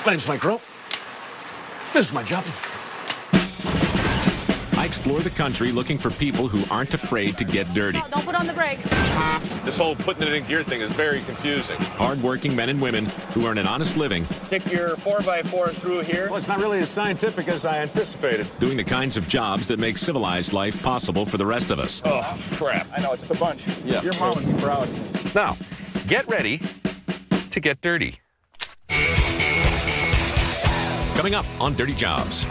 My name's Mike Rowe. This is my job. I explore the country looking for people who aren't afraid to get dirty. No, don't put on the brakes. This whole putting it in gear thing is very confusing. Hard-working men and women who earn an honest living. Stick your 4x4 through here. Well, it's not really as scientific as I anticipated. Doing the kinds of jobs that make civilized life possible for the rest of us. Oh, crap. I know, it's a bunch. Yeah. Your mom would be proud. Now, get ready to get dirty. Coming up on Dirty Jobs.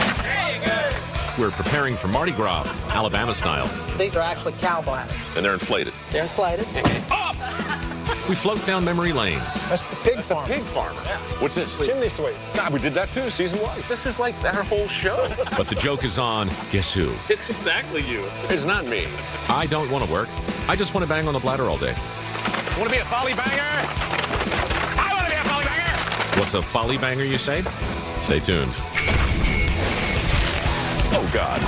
We're preparing for Mardi Gras, Alabama style. These are actually cow bladders. And they're inflated. They're inflated. We float down memory lane. That's the pig farm. Pig farmer. Yeah. What's this? Chimney sweep. God, we did that too, season 1. This is like our whole show. But the joke is on, guess who? It's exactly you. It's not me. I don't want to work. I just want to bang on the bladder all day. Want to be a folly banger? I want to be a folly banger! What's a folly banger, you say? Stay tuned. Oh, God.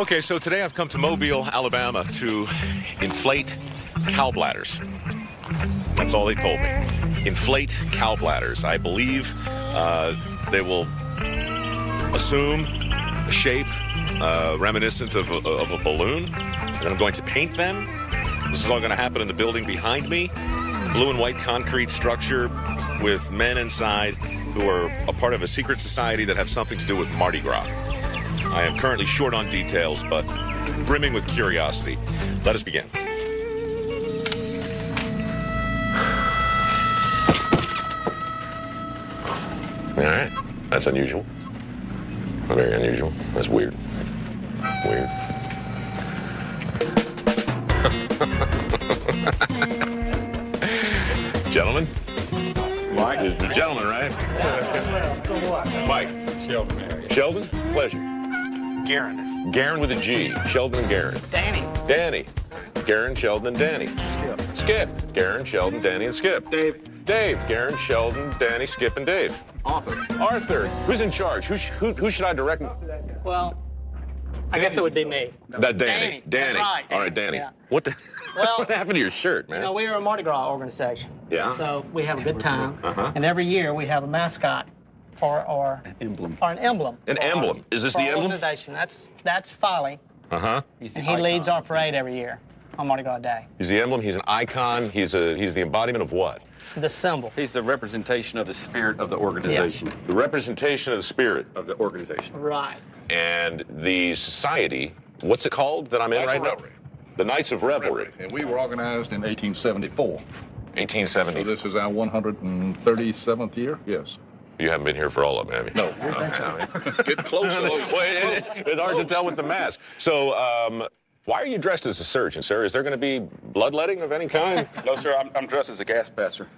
Okay, so today I've come to Mobile, Alabama to inflate cow bladders. That's all they told me. Inflate cow bladders. I believe they will assume a shape reminiscent of a balloon, and I'm going to paint them. This is all going to happen in the building behind me. Blue and white concrete structure with men inside who are a part of a secret society that have something to do with Mardi Gras. I am currently short on details, but brimming with curiosity. Let us begin. All right. That's unusual. Very unusual. That's weird. Weird. Gentlemen? Mike? The gentleman, right? Mike? Sheldon. Sheldon? Pleasure. Garen. Garen with a G. Sheldon and Garen. Danny. Danny. Garen, Sheldon, and Danny. Skip. Skip. Garen, Sheldon, Danny, and Skip. Dave. Dave. Garen, Sheldon, Danny, Skip, and Dave. Arthur. Arthur. Who's in charge? Who should I direct? Well, I guess it would be me. That Danny. That's right. All right, Danny. Yeah. What the? Well, what happened to your shirt, man? No, we are a Mardi Gras organization. Yeah. So we have a good time. Uh-huh. And every year we have a mascot for our Emblem. or an emblem. An emblem. Is this for the our emblem? Organization. That's Folly. Uh-huh. And he leads our parade every year on Mardi Gras Day. He's the emblem. He's an icon. He's the embodiment of what? The symbol. He's the representation of the spirit of the organization. Yeah. The representation of the spirit. Of the organization. Right. And the society, what's it called that I'm in right now? The Knights of Revelry. And we were organized in 1874. 1870. So this is our 137th year? Yes. You haven't been here for all of them, have you? No. Get closer. It's hard to tell with the mask. So, why are you dressed as a surgeon, sir? Is there going to be bloodletting of any kind? No, sir, I'm dressed as a gas passer.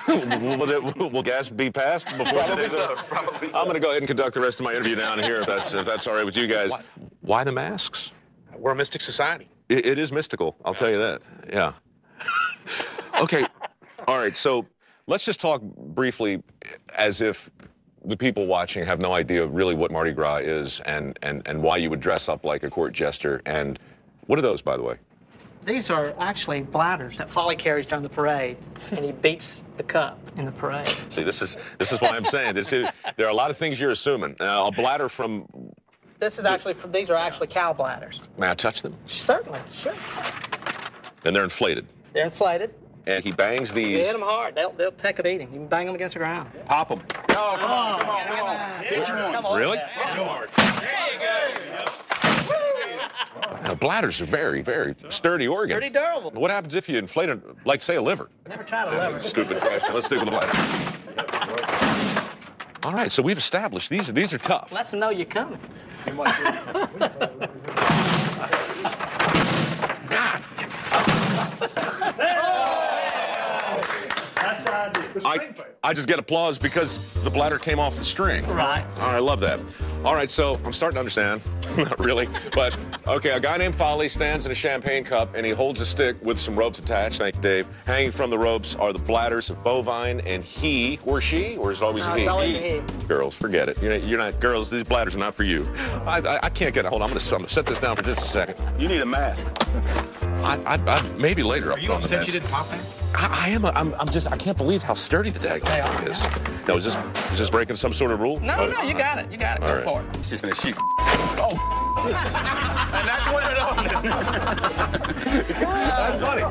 Will gas be passed before Probably so? Probably so. I'm going to go ahead and conduct the rest of my interview down here, if that's all right with you guys. Why the masks? We're a mystic society. It is mystical, I'll tell you that. Yeah. Okay. All right. So let's just talk briefly as if the people watching have no idea really what Mardi Gras is and why you would dress up like a court jester. And what are those, by the way? These are actually bladders that Folly carries during the parade, and he beats the cup in the parade. See, this is why I'm saying this. There are a lot of things you're assuming. A bladder from. This is actually these are actually cow bladders. May I touch them? Certainly, sure. And they're inflated. They're inflated. And he bangs You these. hit them hard, they'll take a beating. You can bang them against the ground. Pop them. Oh, come on. Come on. Really? Yeah. Now, bladders are very, very sturdy organ. Pretty durable. What happens if you inflate it, like, say, a liver? Never tried a lever. Stupid question. Let's stick with the bladder. All right, so we've established these are tough. Lets them know you're coming. I just get applause because the bladder came off the string. Right. All right, I love that. All right, so I'm starting to understand. Not really, but okay. A guy named Folly stands in a champagne cup and he holds a stick with some ropes attached. Thank you, Dave. Hanging from the ropes are the bladders of bovine, and he or she, or is it always No, a he? it's always a he. Girls, forget it. You're not girls. These bladders are not for you. I can't get it. Hold on. I'm gonna set this down for just a second. You need a mask. Maybe later. Are you upset you didn't pop that? I am. I can't believe how sturdy the dag thing is. No, is this breaking some sort of rule? No, you got it. You got it. Go for it. He's just gonna shoot. And that's what it owned. That's funny.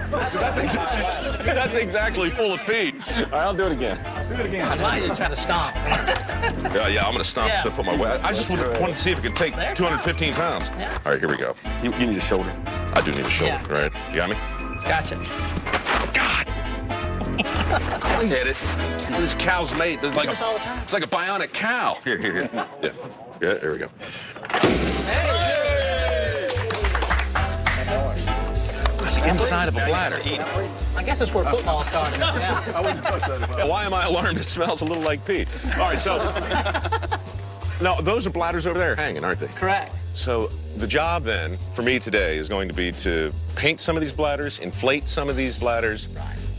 That thing's actually full of pee. All right, I'll do it again. I might you trying to stomp. Yeah, I'm gonna stomp Yeah. so I put my weight. I just wanted to see if it could take There, 215 pounds. Yeah. All right, here we go. You need a shoulder. I do need a shoulder, Yeah. right? You got me? Gotcha. God. I hit it. This cow's mate. It's like this all the time. it's like a bionic cow. Here. Yeah. Yeah, here we go. That's the inside of a bladder. I guess that's where football started. Yeah. Why am I alarmed? It smells a little like pee. All right, so no, those are bladders over there hanging, aren't they? Correct. So the job then for me today is going to be to paint some of these bladders, inflate some of these bladders,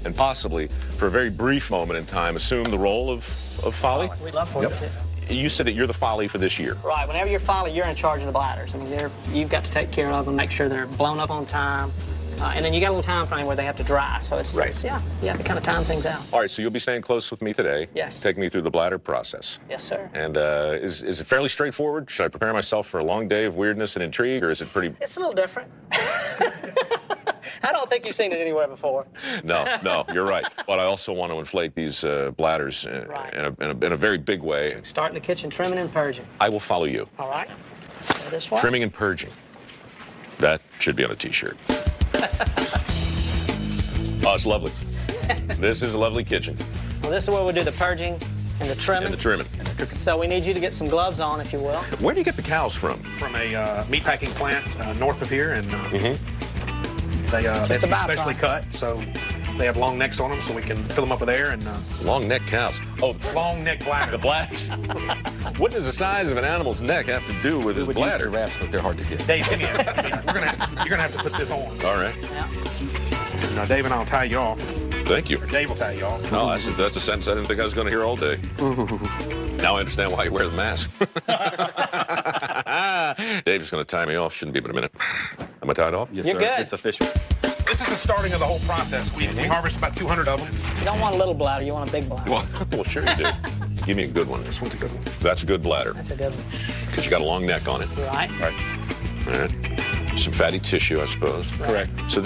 and possibly, for a very brief moment in time, assume the role of Folly. We'd love for you to. You said that you're the Folly for this year. Right. Whenever you're Folly, you're in charge of the bladders. I mean, you've got to take care of them, make sure they're blown up on time. And then you got a little time frame where they have to dry. So it's yeah, you have to kind of time things out. All right, so you'll be staying close with me today. Yes. Taking me through the bladder process. Yes, sir. And is it fairly straightforward? Should I prepare myself for a long day of weirdness and intrigue, or is it pretty... It's a little different. I don't think you've seen it anywhere before. No, you're right. But I also want to inflate these bladders in a very big way. Start in the kitchen, trimming and purging. I will follow you. All right. So this way. Trimming and purging. That should be on a T-shirt. Oh, it's lovely. This is a lovely kitchen. Well, this is where we do the purging and the trimming. And the trimming. So we need you to get some gloves on, if you will. Where do you get the cows from? From a meatpacking plant north of here, and they have to be about specially right. cut, so they have long necks on them, so we can fill them up with air and Long neck cows. Oh, long neck bladder. the bladders. What does the size of an animal's neck have to do with his bladder? Giraffes, but they're hard to get. Dave, give me a, you're gonna have to put this on. All right. Yeah. Dave and I'll tie you off. Thank you. Dave will tie you off. No, that's a sentence I didn't think I was going to hear all day. Now I understand why you wear the mask. Dave's going to tie me off. Shouldn't be but a minute. Am I tied off? Yes, You're sir. good. It's official. This is the starting of the whole process. We harvest about 200 of them. You don't want a little bladder, you want a big bladder. Well, sure you do. Give me a good one. This one's a good one. That's a good bladder That's a good one. because you got a long neck on it. Right? All right. Some fatty tissue, I suppose. Correct. So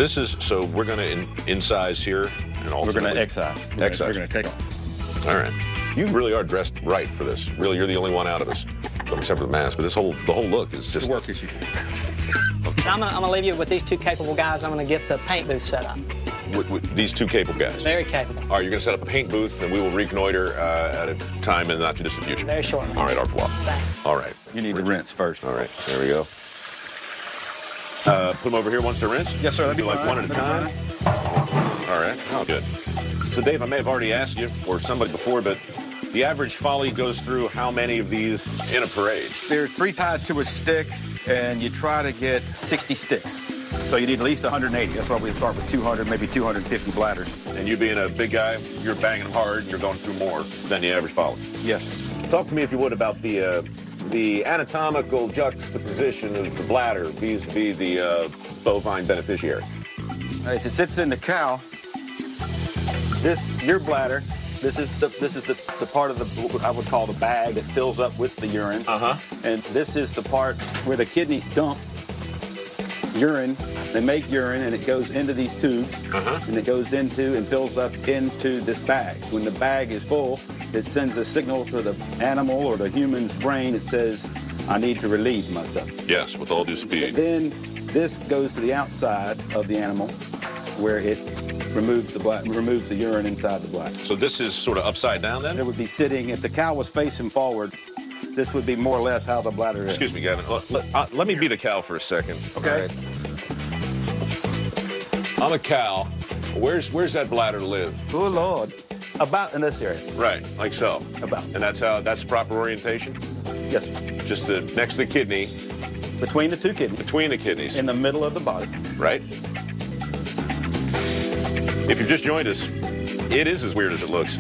we're going to incise here and We're ultimately... going to excise. Excise. We're going to take off. All right. You really are dressed right for this. Really, you're the only one out of us, except for the mask. But the whole look is just... It's a work issue. I'm gonna leave you with these two capable guys. I'm gonna get the paint booth set up. With these two capable guys. Very capable. All right, you're going to set up a paint booth, and we will reconnoiter at a time in the not-too-distant future. Very shortly. All right, au revoir. Thanks. All right. You need to rinse first. All right, there we go. Put them over here once to rinse? Yes, sir. That'd Do be like fine. one at a time? All right, oh, good. So, Dave, I may have already asked you, or somebody before, but the average Folly goes through how many of these in a parade? There are 3 tied to a stick, and you try to get 60 sticks. So you need at least 180. That's why we start with 200, maybe 250 bladders. And you being a big guy, you're banging them hard, and you're going through more than the average Folly. Yes. Talk to me, if you would, about the anatomical juxtaposition of the bladder vis-a-vis the bovine beneficiary. As it sits in the cow, your bladder, this is the part of what I would call the bag that fills up with the urine. And this is the part where the kidneys dump urine. They make urine, and it goes into these tubes, and it goes into and fills up into this bag. When the bag is full, it sends a signal to the animal or the human's brain. It says, I need to relieve myself. Yes, with all due speed. Then this goes to the outside of the animal, where it removes the urine inside the bladder. So this is sort of upside down then? It would be sitting, if the cow was facing forward, this would be more or less how the bladder is. Excuse me, Gavin. Let me be the cow for a second. Okay. I'm a cow. Where's that bladder live? Oh, Lord. About in this area. Right, like so. About. And that's proper orientation? Yes, sir. Just next to the kidney, between the two kidneys. Between the kidneys. In the middle of the body. Right. If you've just joined us, it is as weird as it looks.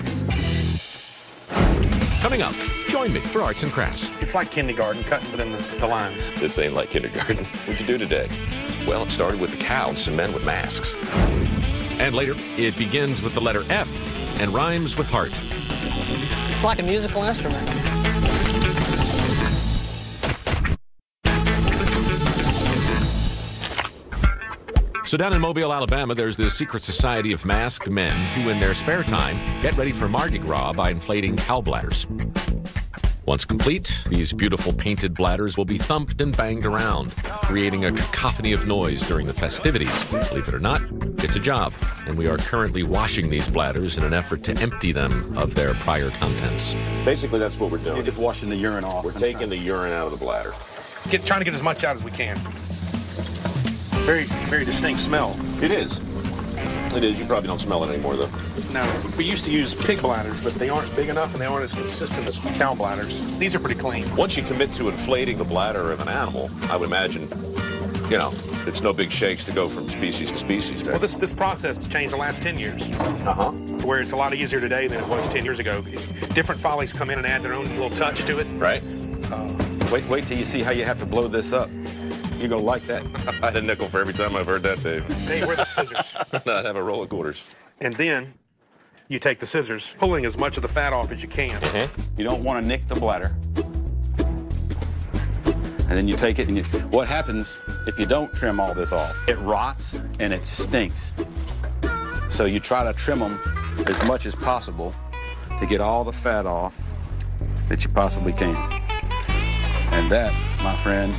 Coming up, join me for Arts and Crafts. It's like kindergarten, cutting within the lines. This ain't like kindergarten. What'd you do today? Well, it started with a cow and some men with masks. And later, it begins with the letter F and rhymes with heart. It's like a musical instrument. So down in Mobile, Alabama, there's this secret society of masked men who, in their spare time, get ready for Mardi Gras by inflating cow bladders. Once complete, these beautiful painted bladders will be thumped and banged around, creating a cacophony of noise during the festivities. Believe it or not, it's a job, and we are currently washing these bladders in an effort to empty them of their prior contents. Basically, that's what we're doing. You're just washing the urine off. We're taking the urine out of the bladder. Trying to get as much out as we can. Very, very distinct smell. It is. It is. You probably don't smell it anymore, though. No, we used to use pig bladders, but they aren't big enough and they aren't as consistent as cow bladders. These are pretty clean. Once you commit to inflating the bladder of an animal, I would imagine, you know, it's no big shakes to go from species to species. Well, this process has changed the last 10 years. Uh-huh. Where it's a lot easier today than it was 10 years ago. Different follies come in and add their own little touch to it. Right. Wait till you see how you have to blow this up. You're going to like that. I had a nickel for every time I've heard that, Dave. Hey, where are the scissors? I'd have a roll of quarters. And then you take the scissors, pulling as much of the fat off as you can. You don't want to nick the bladder. And then you take it, and what happens if you don't trim all this off? It rots and it stinks. So you try to trim them as much as possible to get all the fat off that you possibly can. And that, my friend,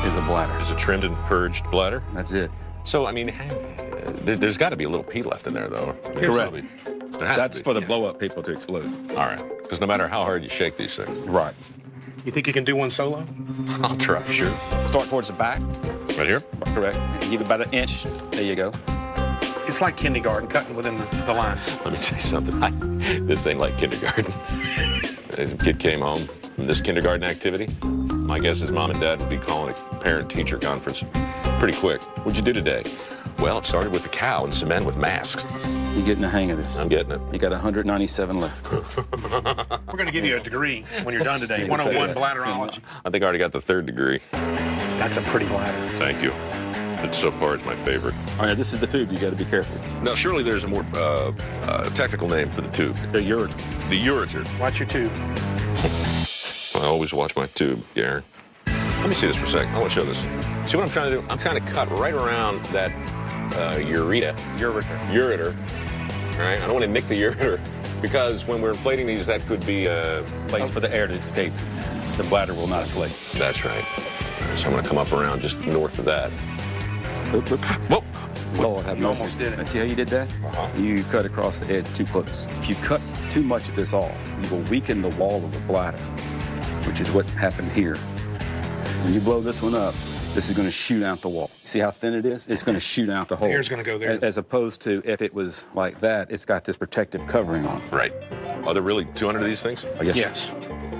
is a bladder. Is a trimmed and purged bladder? That's it. So, I mean, there's got to be a little pee left in there, though. Correct. There has That's to be. for the blow-up people to explode. All right. Because no matter how hard you shake these things. Right. You think you can do one solo? I'll try, sure. Start towards the back. Right here? Correct. Give it about an inch. There you go. It's like kindergarten, cutting within the lines. Let me tell you something. This ain't like kindergarten. As a kid came home from this kindergarten activity, my guess is mom and dad would be calling a parent-teacher conference pretty quick. What'd you do today? Well, it started with a cow and some men with masks. You're getting the hang of this. I'm getting it. You got 197 left. We're going to give you a degree when you're done today. 101 bladderology. I think I already got the 3rd degree. That's a pretty bladder. Thank you. But so far, it's my favorite. All right, this is the tube. You got to be careful. Now, surely there's a more technical name for the tube. The ureter. The ureter. Watch your tube. I always watch my tube, Garen. Let me see this for a second. I want to show this. See what I'm trying to do? I'm trying to cut right around that ureter. Ureter. All right? I don't want to nick the ureter because when we're inflating these, that could be a Place for the air to escape. The bladder will not inflate. That's right. So I'm going to come up around just north of that. Oop, oop. Whoa! Lord have You mercy. almost did it. See how you did that? You cut across the edge too close. If you cut too much of this off, you will weaken the wall of the bladder, which is what happened here. When you blow this one up, this is going to shoot out the wall. See how thin it is? It's going to shoot out the hole. air's going to go there. As opposed to if it was like that, it's got this protective covering on it. Right. Are there really 200 of these things? I guess Yes.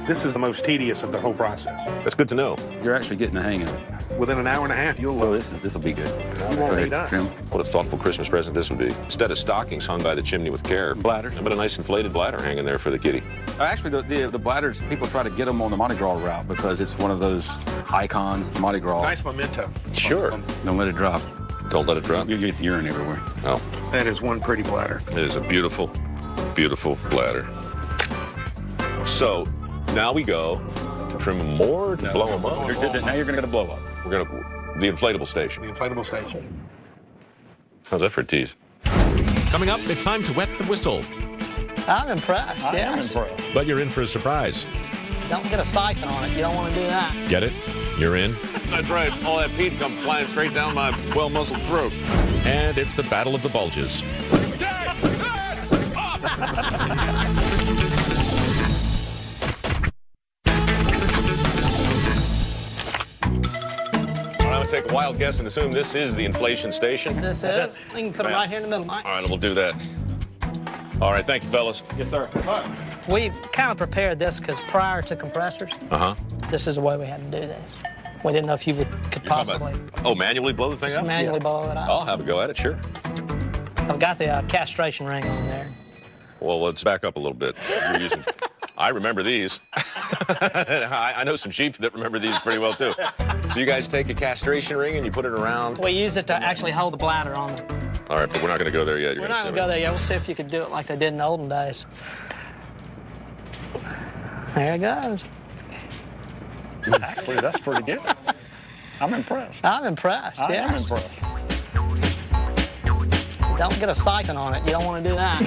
This is the most tedious of the whole process. That's good to know. you're actually getting the hang of it. Within an hour and a half, you'll Oh, love this will be good. You won't need us. Trim. What a thoughtful Christmas present this would be. Instead of stockings hung by the chimney with care. Bladder. How about a nice inflated bladder hanging there for the kitty? Actually, the bladders, people try to get them on the Mardi Gras route because it's one of those icons of Mardi Gras. Nice memento. Sure. Don't let it drop. Don't let it drop. You get the urine everywhere. Oh, That is one pretty bladder. it is a beautiful, beautiful bladder. So now we go to trim them more, to blow them up. Now you're going to get a blow up. We're going to the inflatable station. The inflatable station. How's that for a tease? Coming up, it's time to wet the whistle. I'm impressed, I yeah. am impressed. But you're in for a surprise. Don't get a siphon on it. You don't want to do that. Get it? You're in. That's right. All that peat come flying straight down my well-muscled throat. And it's the Battle of the Bulges. I'm going to take a wild guess and assume this is the inflation station. This is. You can put them right here in the middle, Mike. All right, we'll do that. All right, thank you, fellas. Yes, sir. We kind of prepared this because prior to compressors, Uh-huh. this is the way we had to do this. We didn't know if you could You're talking possibly about, manually blow the thing just out? manually blow it out. I'll have a go at it, sure. I've got the castration ring on there. Well, let's back up a little bit. You're using, I remember these. I know some sheep that remember these pretty well, too. So you guys take a castration ring and you put it around? We use it to actually hold the bladder on it. All right, but we're not going to go there yet. We're not going to go there yet. We'll see if you could do it like they did in the olden days. There it goes. Actually, that's pretty good. I'm impressed. I'm impressed, I yeah. am impressed. Don't get a siphon on it. You don't want to do that.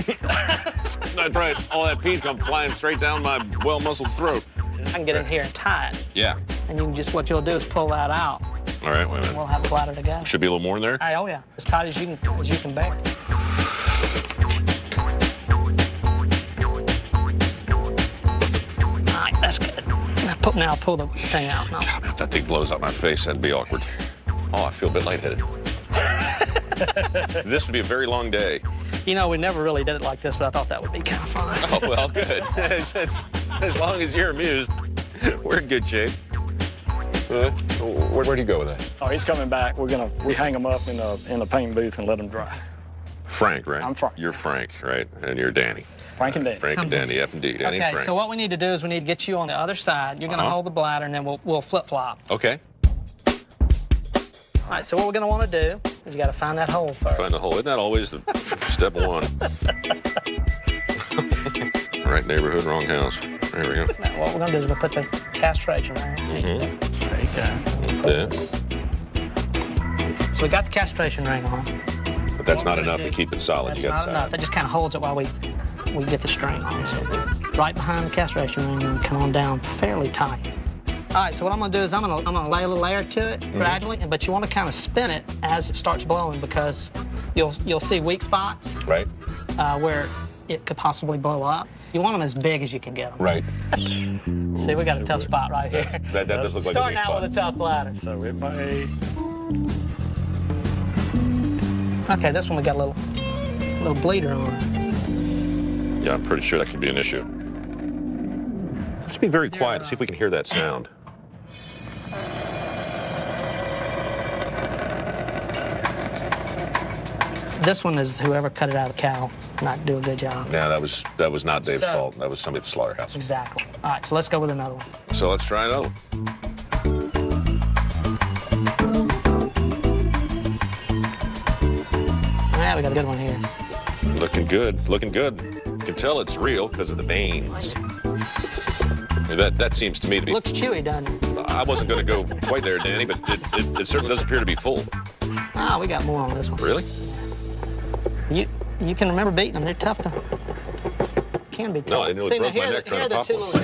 Yeah. That's right. All that pee come flying straight down my well-muscled throat. I can get in here and tie it. Yeah. And you can just, what you'll do is pull that out. All right, wait a minute. We'll have the bladder to go. Should be a little more in there? Hey, oh yeah, as tight as you can bear. All right, that's good. Now pull the thing out. No. God, if that thing blows out my face, that'd be awkward. Oh, I feel a bit lightheaded. This would be a very long day. You know, we never really did it like this, but I thought that would be kind of fun. Oh, well, good. As long as you're amused, we're in good shape. Where'd he go with that? Oh, he's coming back. We hang him up in a paint booth and let him dry. Frank, right? I'm Frank. You're Frank, right? And you're Danny. Frank and Danny. Frank and Danny, F&D. Danny and Okay, Frank. so what we need to do is we need to get you on the other side. You're going to hold the bladder, and then we'll flip-flop. Okay. All right, so what we're going to want to do is you got to find that hole first. Find the hole. Isn't that always the step one? Right neighborhood, wrong house. There we go. Now, what we're going to do is we'll put the castration ring. There you go. Yeah. So we got the castration ring on. But that's not enough to keep it solid. That's You not got enough. That just kind of holds it while we get the string on. So right behind the castration ring and come on down fairly tight. All right, so what I'm going to do is I'm going to lay a little air to it gradually, but you want to kind of spin it as it starts blowing because you'll see weak spots Right. where it could possibly blow up. You want them as big as you can get them. Right. See, we got a tough spot right here. That does look like Starting a big out spot. with a tough bladder. So it may. Okay, this one we got a little bleeder on it. Yeah, I'm pretty sure that could be an issue. Just be very quiet. See if we can hear that sound. This one is whoever cut it out of the cow not do a good job. Yeah, that was not Dave's So- fault. That was somebody at the slaughterhouse. Exactly. All right, so let's go with another one. So let's try another. Yeah, we got a good one here. Looking good. Looking good. You can tell it's real because of the veins. That seems to me to be. Looks chewy, doesn't it? I wasn't going to go quite there, Danny, but it certainly does appear to be full. Ah, we got more on this one. Really? You can remember beating them. They're tough to. Can be tough. No, I nearly See, now broke my here, neck trying here to are the pop two little.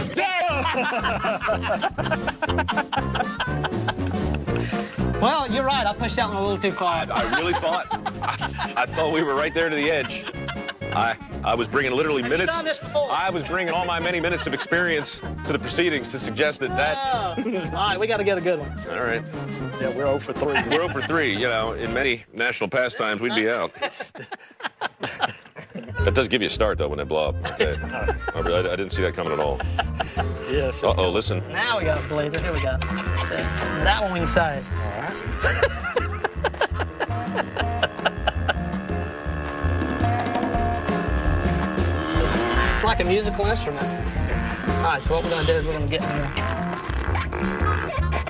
Well, you're right. I pushed that one a little too far. I really thought. I thought we were right there to the edge. I was bringing literally Have you minutes. done this before? I was bringing all my many minutes of experience to the proceedings to suggest that. All right, we got to get a good one. All right. Yeah, we're 0 for 3. We're 0 for 3. You know, in many national pastimes, we'd be out. That does give you a start, though, when they blow up. I didn't see that coming at all. Yes. Uh-oh, listen. Now we got a bleeder. Here we go. See, that one we can save. All right. It's like a musical instrument. All right, so what we're going to do is we're going to get more.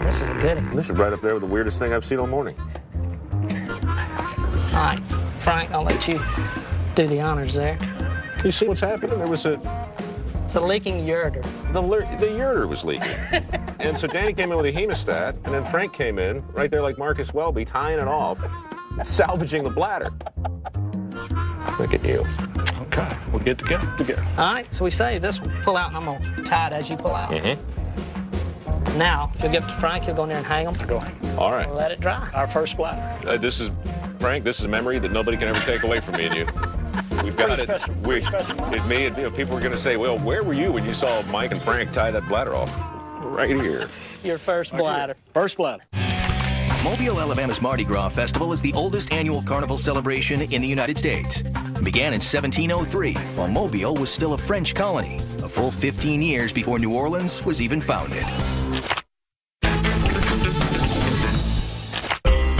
This is a goodie. This is right up there with the weirdest thing I've seen all morning. All right, Frank, I'll let you do the honors there. You see what's happening? There was It's a leaking ureter. the ureter was leaking. And so Danny came in with a hemostat, and then Frank came in, right there like Marcus Welby, tying it off, salvaging the bladder. Look at you. Okay, we'll get together. All right, so we saved this one. Pull out, and I'm going to tie it as you pull out. Mm-hmm. Now, you'll give it to Frank. He'll go in there and hang them. Go ahead. All right. We'll let it dry. Our first bladder. This is, Frank, this is a memory that nobody can ever take away from me and you. We've got it. Special. We, Special. it me and people were going to say, well, where were you when you saw Mike and Frank tie that bladder off? Right here. Your first bladder. First bladder. Mobile, Alabama's Mardi Gras Festival is the oldest annual carnival celebration in the United States. It began in 1703, while Mobile was still a French colony, a full 15 years before New Orleans was even founded.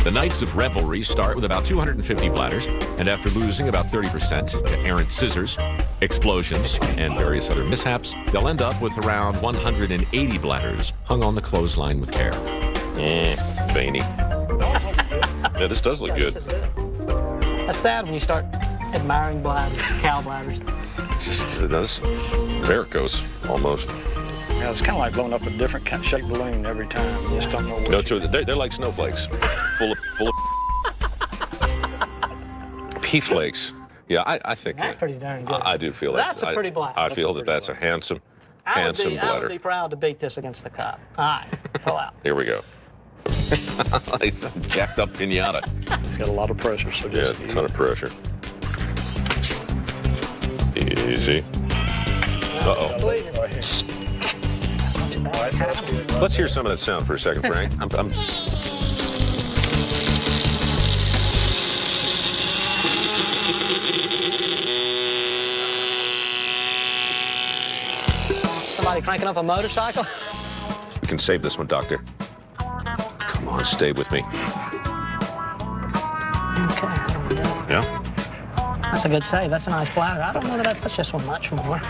The nights of revelry start with about 250 bladders, and after losing about 30% to errant scissors, explosions, and various other mishaps, they'll end up with around 180 bladders hung on the clothesline with care. Veiny. Yeah, this does look good. That's sad when you start admiring bladders, cow bladders. It does varicose, almost. Yeah, it's kind of like blowing up a different kind of shaped balloon every time. You just don't know what. No, they're like snowflakes, full of pea flakes. Yeah, I think That's pretty darn good. I do feel that's a pretty bladder. I feel that's a handsome I would bladder. be proud to beat this against the cop. All right, pull out. Here we go. It's a jacked up pinata. It's got a lot of pressure, so Yeah, just a ton of pressure. Easy. Uh-oh. Let's hear some of that sound for a second, Frank. Somebody cranking up a motorcycle? We can save this one, Doctor. Come on, stay with me. Okay. Yeah? That's a good save. That's a nice bladder. I don't know that I'd push this one much more.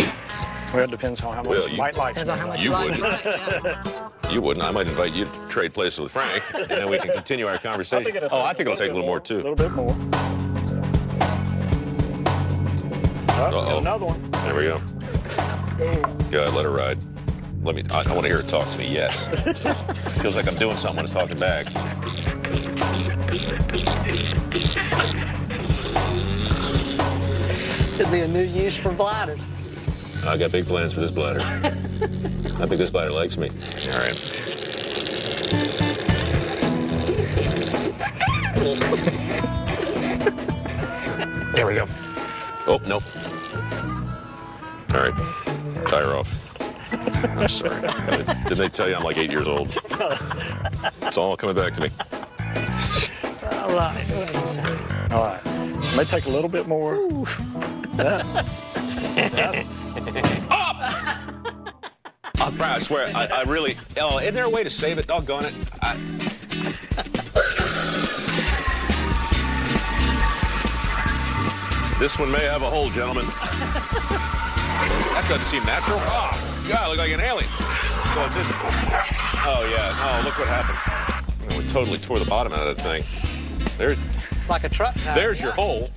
Well, it depends on how much Well, you might like. Depends on how much You like would. it. Yeah. You wouldn't. I might invite you to trade places with Frank, and then we can continue our conversation. I think it'll take a little more, A too. little bit more. Uh-oh. Another one. There we go. Good, let her ride. I want to hear her talk to me, yes. Feels like I'm doing something when it's talking back. Could be a new use for bladders. I got big plans for this bladder. I think this bladder likes me. All right. There we go. Oh, nope. All right. Tie her off. I'm sorry. Didn't they tell you I'm like 8 years old? It's all coming back to me. All right. Wait a second. All right. May take a little bit more. I swear, I really. Oh, isn't there a way to save it? Doggone it. This one may have a hole, gentlemen. That doesn't seem natural. Oh, God, I look like an alien. So it's just, oh, yeah. Oh, look what happened. We totally tore the bottom out of that thing. It's like a truck tire. There's your hole.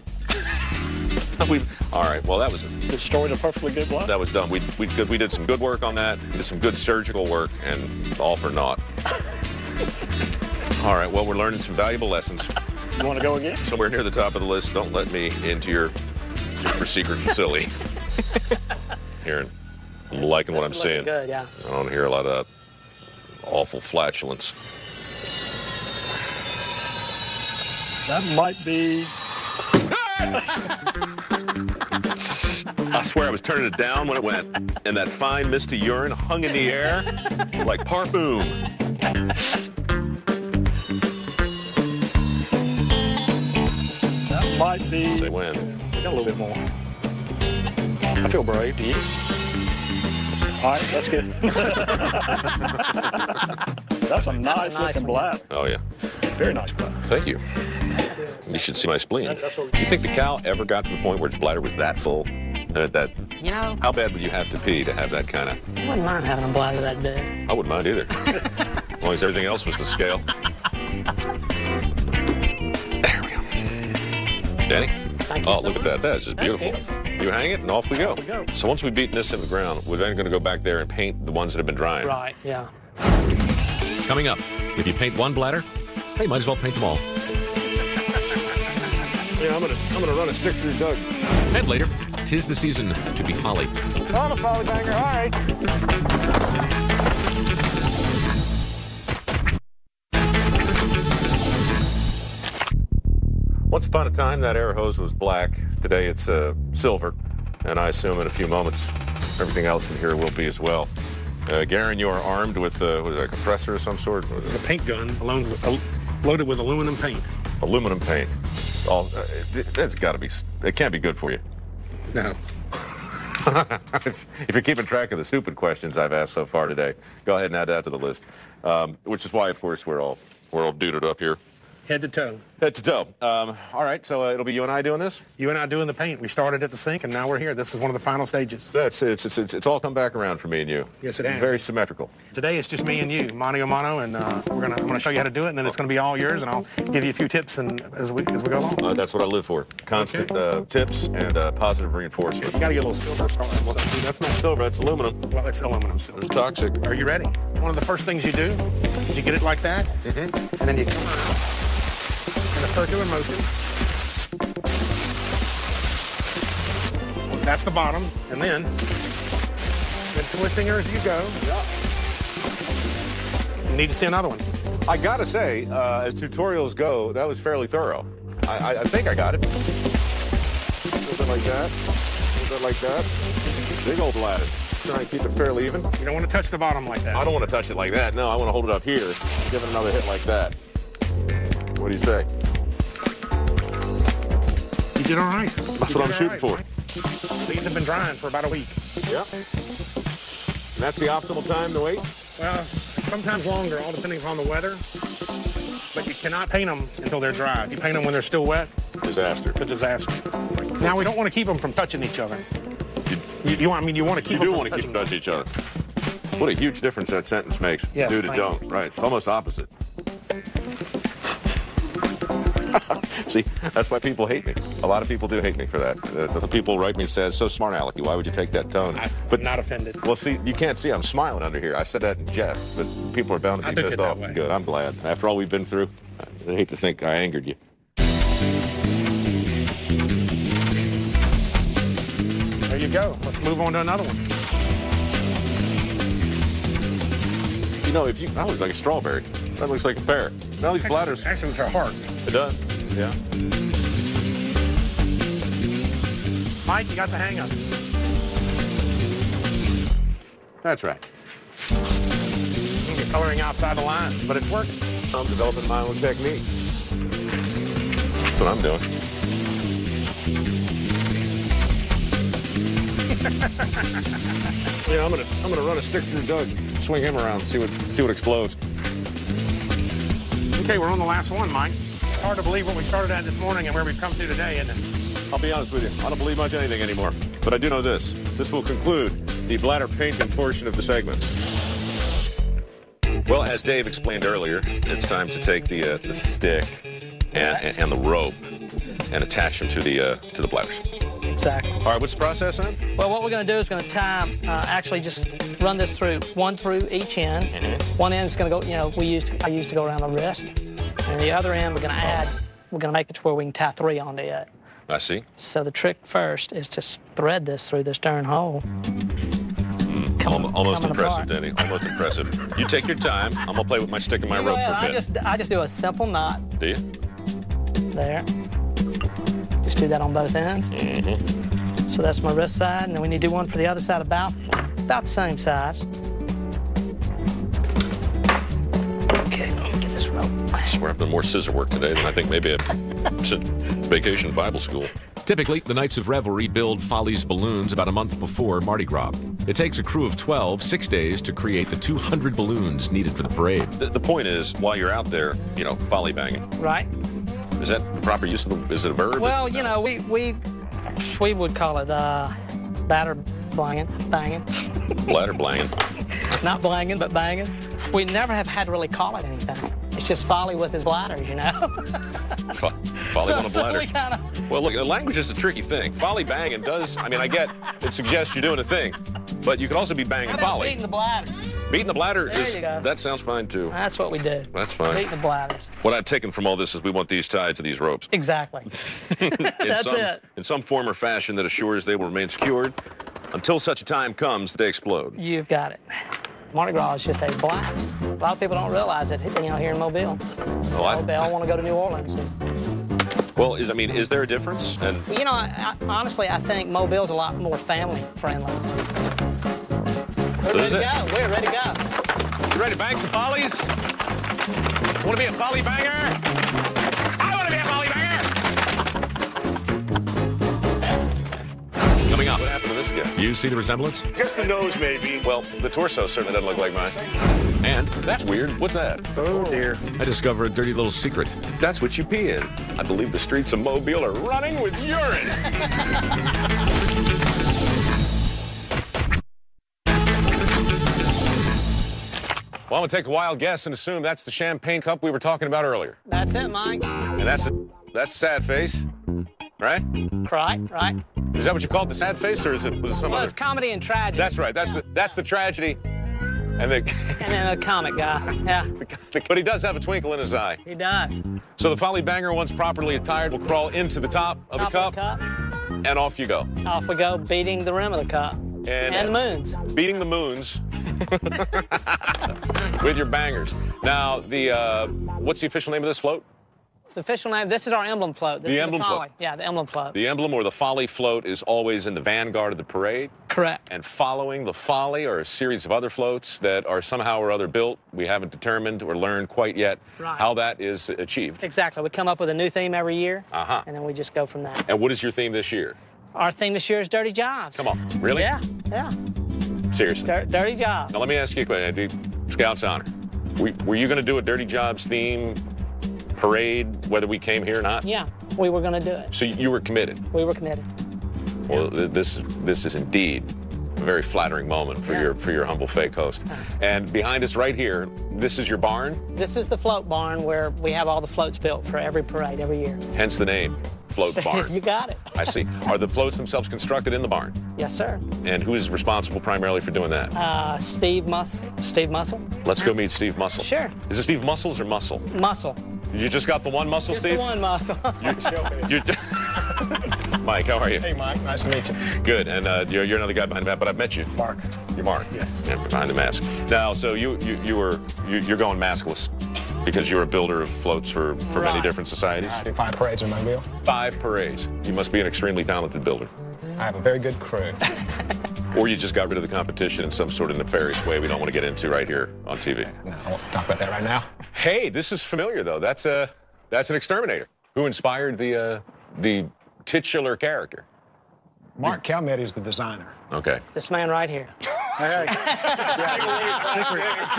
All right, well, that was Destroyed a perfectly good bladder. that was done. We did some good work on that. We did some good surgical work, and all for naught. All right, well, we're learning some valuable lessons. You want to go again? Somewhere near the top of the list, don't let me into your super secret facility. Hearing, I'm liking what I'm This is looking seeing. Good, yeah. I don't hear a lot of that awful flatulence. That might be. I swear I was turning it down when it went, and that fine mist of urine hung in the air like parfum. That might be. Say when. Got a little bit more. I feel brave. Do you? All right, that's good. That's a nice looking bladder. Oh, yeah. Very nice bladder. Thank you. You should see my spleen. You think the cow ever got to the point where its bladder was that full? You know, How bad would you have to pee to have that kind of... I wouldn't mind having a bladder that big. I wouldn't mind either. As long as everything else was to scale. There we go. Danny? Thank you Oh, so look at much. that. That's just That's beautiful. You hang it and off we go. So once we've beaten this into the ground, we're then going to go back there and paint the ones that have been drying. Right, yeah. Coming up, if you paint one bladder, hey, might as well paint them all. Yeah, I'm gonna run a stick through Doug. And later, 'tis the season to be folly. On a folly banger. All right. Once upon a time, that air hose was black. Today, it's silver. And I assume in a few moments, everything else in here will be as well. Garen, you are armed with what is that, a compressor of some sort? It's a paint gun loaded with aluminum paint. Aluminum paint. That's got to be. It can't be good for you. No. If you're keeping track of the stupid questions I've asked so far today, go ahead and add that to the list. Which is why, of course, we're all duded up here. Head to toe. Head to toe. All right, so it'll be you and I doing this? You and I doing the paint. We started at the sink, and now we're here. This is one of the final stages. It's all come back around for me and you. Yes, it has. Very symmetrical. Today it's just me and you, mano a mano, and I'm gonna show you how to do it, and then it's gonna be all yours, and I'll give you a few tips and as we go along. That's what I live for. Constant tips and positive reinforcement. You gotta get a little silver star. Well, That's not silver, that's aluminum. well, it's aluminum. So. It's toxic. Are you ready? One of the first things you do is you get it like that, and then you come around in a circular motion. That's the bottom, and then twisting her as you go. You need to see another one. I gotta say, as tutorials go, that was fairly thorough. I think I got it. A little bit like that. A little bit like that. Big old bladder. Try and keep it fairly even. You don't want to touch the bottom like that. I don't want to touch it like that. No, I want to hold it up here. Give it another hit like that. What do you say? You did all right. That's what I'm shooting for. These have been drying for about a week. Yep. And that's the optimal time to wait? Well, sometimes longer, all depending upon the weather. But you cannot paint them until they're dry. If you paint them when they're still wet, Disaster. it's a disaster. Now, we don't want to keep them from touching each other. You want to keep You them do from want to keep touching touching each other. What a huge difference that sentence makes. Yes, Do to thank don't. you. Right. It's almost opposite. See, that's why people hate me. A lot of people do hate me for that. The people write me and say, "So smart, Alecky. Why would you take that tone?" But not offended. Well, see, you can't see I'm smiling under here. I said that in jest, but people are bound to I be took it pissed that off. way. Good. I'm glad. After all we've been through, I hate to think I angered you. There you go. Let's move on to another one. You know, that looks like a strawberry. That looks like a pear. Now these bladders. Actually, it's our heart. It does. Yeah. Mike, you got the hang of it. That's right. You're coloring outside the line, but it's working. I'm developing my own technique. That's what I'm doing. Yeah, I'm gonna run a stick through Doug, swing him around, see what explodes. Okay, we're on the last one, Mike. It's hard to believe what we started at this morning and where we've come to today, isn't it? I'll be honest with you, I don't believe much anything anymore. But I do know this. This will conclude the bladder painting portion of the segment. Well, as Dave explained earlier, it's time to take the stick and the rope and attach them to the bladders. Exactly. All right, what's the process then? Well, what we're going to do is going to tie, actually just run this through, one through each end. One end is going to go, I used to go around the wrist. And the other end, we're going to add, we're going to make it to where we can tie 3 onto it. I see. So the trick first is to thread this through this darn hole. Almost impressive, apart. Denny. Almost impressive. You take your time. I'm going to play with my stick and my rope for a bit. I just do a simple knot. Do you? There. Just do that on both ends. So that's my wrist side, and then we need to do one for the other side about the same size. Okay, let me get this rope. I swear I've done more scissor work today than I think maybe a vacation Bible school. Typically, the Knights of Revelry build Follies balloons about a month before Mardi Gras. It takes a crew of 12, 6 days to create the 200 balloons needed for the parade. The point is, while you're out there, folly banging. Right. Is that the proper use of is it a verb? Well, we would call it batter banging. Bladder blanging. Not blanging, but banging. We never have had to really call it anything. It's just Folly with his bladders, Folly on a bladder. So we kinda... Well, look, the language is a tricky thing. Folly banging does, I get, it suggests you're doing a thing, but you can also be banging folly. Beating the bladder. Beating the bladder There you go. that sounds fine too. That's what we do. That's fine. Beating the bladders. What I've taken from all this is we want these tied to these ropes. Exactly. That's it. In some form or fashion that assures they will remain secured until such a time comes that they explode. You've got it. Mardi Gras is just a blast. A lot of people don't realize it, here in Mobile. They all want to go to New Orleans. Well, is there a difference? And honestly, I think Mobile's a lot more family friendly. We're ready to go. We're ready to go. You ready to bang some follies? Want to be a folly banger? I want to be a folly banger! Coming up, what happened to this this guy? You see the resemblance? Just the nose, maybe. Well, the torso certainly doesn't look like mine. And That's weird. What's that? Oh, dear. I discover a dirty little secret. That's what you pee in. I believe the streets of Mobile are running with urine. Well, I'm going to take a wild guess and assume that's the champagne cup we were talking about earlier. That's it, Mike. And that's sad face, right? Right. Is that what you called the sad face, or was it some Well, other? it's comedy and tragedy. That's right. That's the tragedy. And And then a comic guy. Yeah, but he does have a twinkle in his eye. he does. So the Folly Banger, once properly attired, will crawl into the top of the cup, and off you go. Off we go, beating the rim of the cup. And the moons. Beating the moons with your bangers. Now, what's the official name of this float? The official name, this is our emblem float. This The is emblem Folly. float. Yeah, the emblem float. The emblem or the Folly float is always in the vanguard of the parade. Correct. And following the Folly are a series of other floats that are somehow or other built. We haven't determined or learned quite yet how that is achieved. Exactly. We come up with a new theme every year, Uh-huh. and then we just go from that. And what is your theme this year? Our theme this year is Dirty Jobs. Come on, really? Yeah. Seriously. Dirty Jobs. Now let me ask you a question, Scout's Honor. Were you going to do a Dirty Jobs theme parade, whether we came here or not? Yeah, we were going to do it. So you were committed? We were committed. Well, this is indeed a very flattering moment for your humble fake host. And behind us right here, this is your barn? This is the float barn where we have all the floats built for every parade every year. Hence the name, Float Barn. You got it. I see. Are the floats themselves constructed in the barn? Yes, sir. And who is responsible primarily for doing that? Steve Muscle. Let's go meet Steve Muscle. Sure. Is it Steve Muscles or Muscle? Muscle. You just got the one muscle, Just Steve? the one muscle. Mike, how are you? Hey, Mike. Nice to meet you. Good. And you're another guy behind the mask, but I've met you. Mark. You're Mark. Yes. Yeah, behind the mask. Now, so you're going maskless because you're a builder of floats for many different societies. I do 5 parades in Mobile. 5 parades. You must be an extremely talented builder. I have a very good crew. Or you just got rid of the competition in some sort of nefarious way we don't want to get into right here on TV. No, I won't talk about that right now. Hey, this is familiar though. That's an exterminator who inspired the titular character. Mark Calmet is the designer. Okay. This man right here.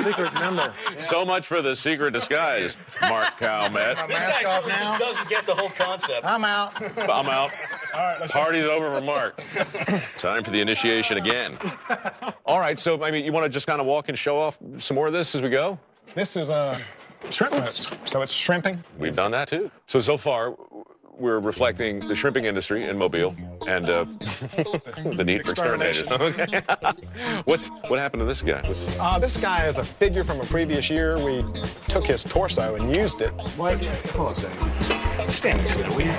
Secret number. So much for the secret disguise, Mark Calmet. Mask off now. Doesn't get the whole concept. I'm out. I'm out. All right, let's Party's over for Mark. Time for the initiation again. All right, so maybe you want to just kind of walk and show off some more of this as we go? This is shrimp boats, so it's shrimping. We've done that too. So far, we're reflecting the shrimping industry in Mobile and the need for exterminators. Okay. What happened to this guy? This guy is a figure from a previous year. We took his torso and used it. Wait, hold on a second. Stand still, will you?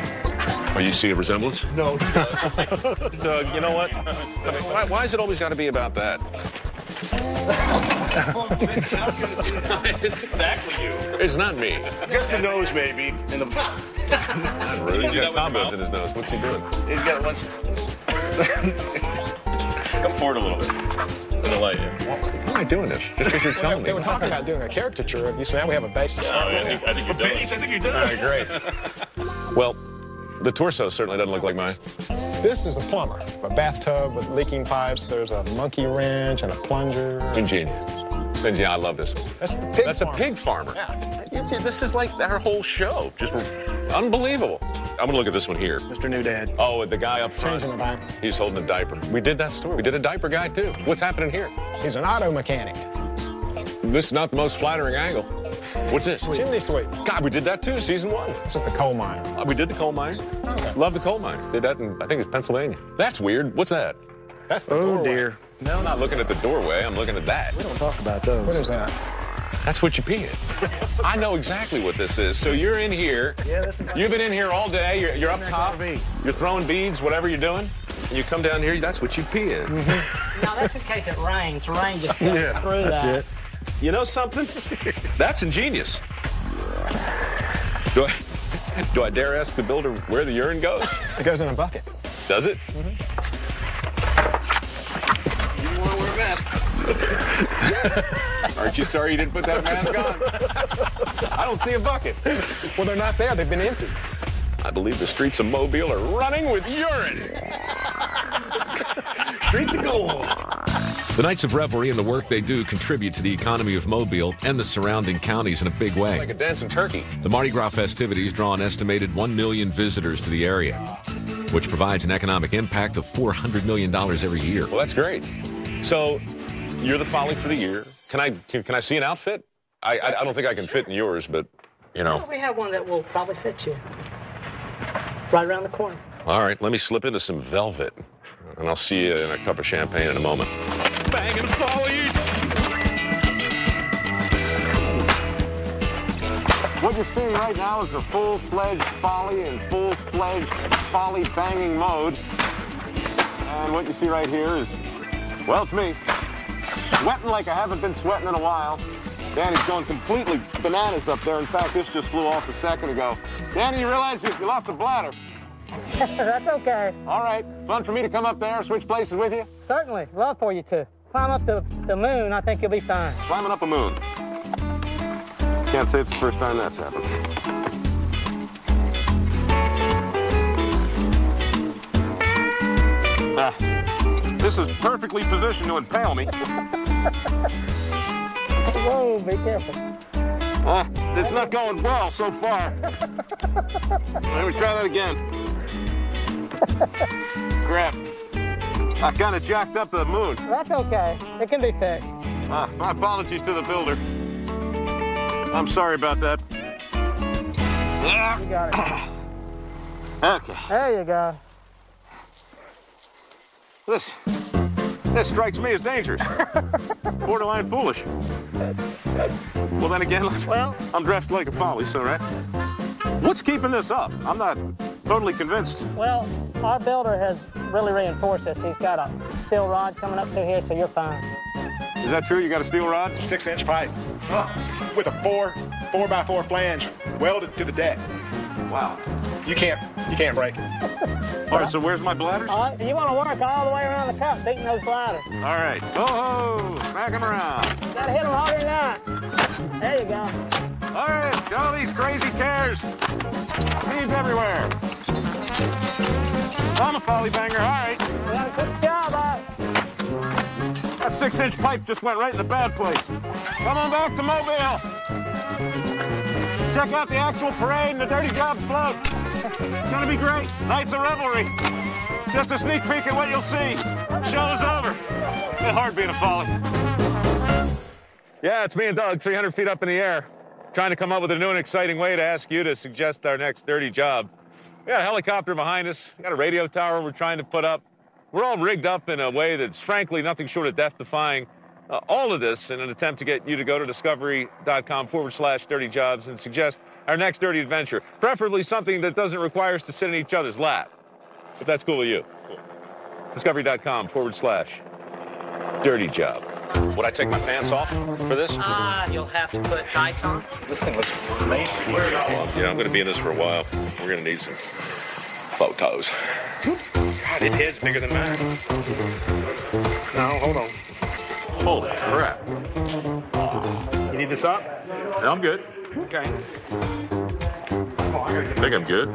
Oh, you see a resemblance? No, he does. Doug, you know what? Why is it always got to be about that? It's exactly you. It's not me. Just the nose, maybe. And the. Not rude. He's got cobwebs in his nose. What's he doing? He's got one. Come forward a little bit. In the light. Why am I doing this? Just because you're telling They me. were talking about doing a caricature of you, so now we have a base to start with. I think you're done. I think you're done. All right, great. Well, the torso certainly doesn't look like mine. This is a plumber, a bathtub with leaking pipes. There's a monkey wrench and a plunger. Ingenious. Yeah, I love this one. That's the pig That's farmer. a pig farmer. Yeah. This is like our whole show. Just unbelievable. I'm going to look at this one here. Mr. New Dad. Oh, the guy up front. Changing the diaper. He's holding a diaper. We did that story. We did a diaper guy, too. What's happening here? He's an auto mechanic. This is not the most flattering angle. What's this? Chimney sweep. God, we did that, too, season 1. It's at the coal mine. We did the coal mine. Love the coal mine. Did that in, I think it was Pennsylvania. That's weird. What's that? That's the Oh, doorway. dear. No, I'm not looking at the doorway. I'm looking at that. We don't talk about those. What is that? That's what you pee in. I know exactly what this is. So you're in here. Yeah, that's You've been in here all day. You're up top. be. You're throwing beads, whatever you're doing. And you come down here, that's what you pee in. Now, that's in case it rains. Rain just goes through that's that. it. You know something? That's ingenious. Do I dare ask the builder where the urine goes? It goes in a bucket. Does it? You want to wear a mask. Aren't you sorry you didn't put that mask on? I don't see a bucket. Well, they're not there. They've been emptied. I believe the streets of Mobile are running with urine. Streets of gold. The Nights of Revelry and the work they do contribute to the economy of Mobile and the surrounding counties in a big way. Like a dancing turkey. The Mardi Gras festivities draw an estimated 1 million visitors to the area, which provides an economic impact of $400 million every year. Well, that's great. So, you're the Folly for the year. Can I see an outfit? I don't think I can fit in yours, but, you know. Well, we have one that will probably fit you. Right around the corner. All right, let me slip into some velvet, and I'll see you in a cup of champagne in a moment. Banging Follies! What you're seeing right now is a full-fledged Folly in full-fledged Folly banging mode. And what you see right here is, well, it's me. Sweating like I haven't been sweating in a while. Danny's going completely bananas up there. In fact, this just flew off a second ago. Danny, you realize you lost a bladder? That's okay. All right. Fun for me to come up there, switch places with you? Certainly. Love for you to. Climb up the moon, I think you'll be fine. Climbing up a moon. Can't say it's the first time that's happened. This is perfectly positioned to impale me. Whoa, be careful. It's not going well so far. Let me try that again. Crap. I kind of jacked up the moon. That's okay. It can be fixed. My apologies to the builder. I'm sorry about that. You got it. Okay. There you go. This strikes me as dangerous. Borderline foolish. Well, then again, well, I'm dressed like a Folly, so right? What's keeping this up? I'm not totally convinced. Well, our builder has really reinforced this. He's got a steel rod coming up through here, so you're fine. Is that true? You got a steel rod? 6-inch pipe with a 4x4 flange welded to the deck. Wow. You can't break it. All right, so where's my bladders? All right, you want to work all the way around the cup, beating those bladders. All right. Oh, smack them around. Got to hit them harder than that. There you go. All right, all these crazy tears. Seeds everywhere. I'm a Folly banger, all right. You got a good job, all right. That 6-inch pipe just went right in the bad place. Come on back to Mobile. Check out the actual parade and the Dirty Jobs float. It's gonna be great. Nights of Revelry. Just a sneak peek at what you'll see. Show is over. It's hard being a Folly. Yeah, it's me and Doug, 300 feet up in the air, trying to come up with a new and exciting way to ask you to suggest our next dirty job. We got a helicopter behind us. We got a radio tower we're trying to put up. We're all rigged up in a way that's frankly nothing short of death-defying. All of this in an attempt to get you to go to discovery.com/dirty jobs and suggest our next dirty adventure, preferably something that doesn't require us to sit in each other's lap. If that's cool with you. Discovery.com/dirty job. Would I take my pants off for this? You'll have to put tights on. This thing looks amazing. You know, I'm going to be in this for a while. We're going to need some photos. God, his head's bigger than mine. No, hold on. Holy crap. You need this up? No, I'm good. Okay. I think I'm good.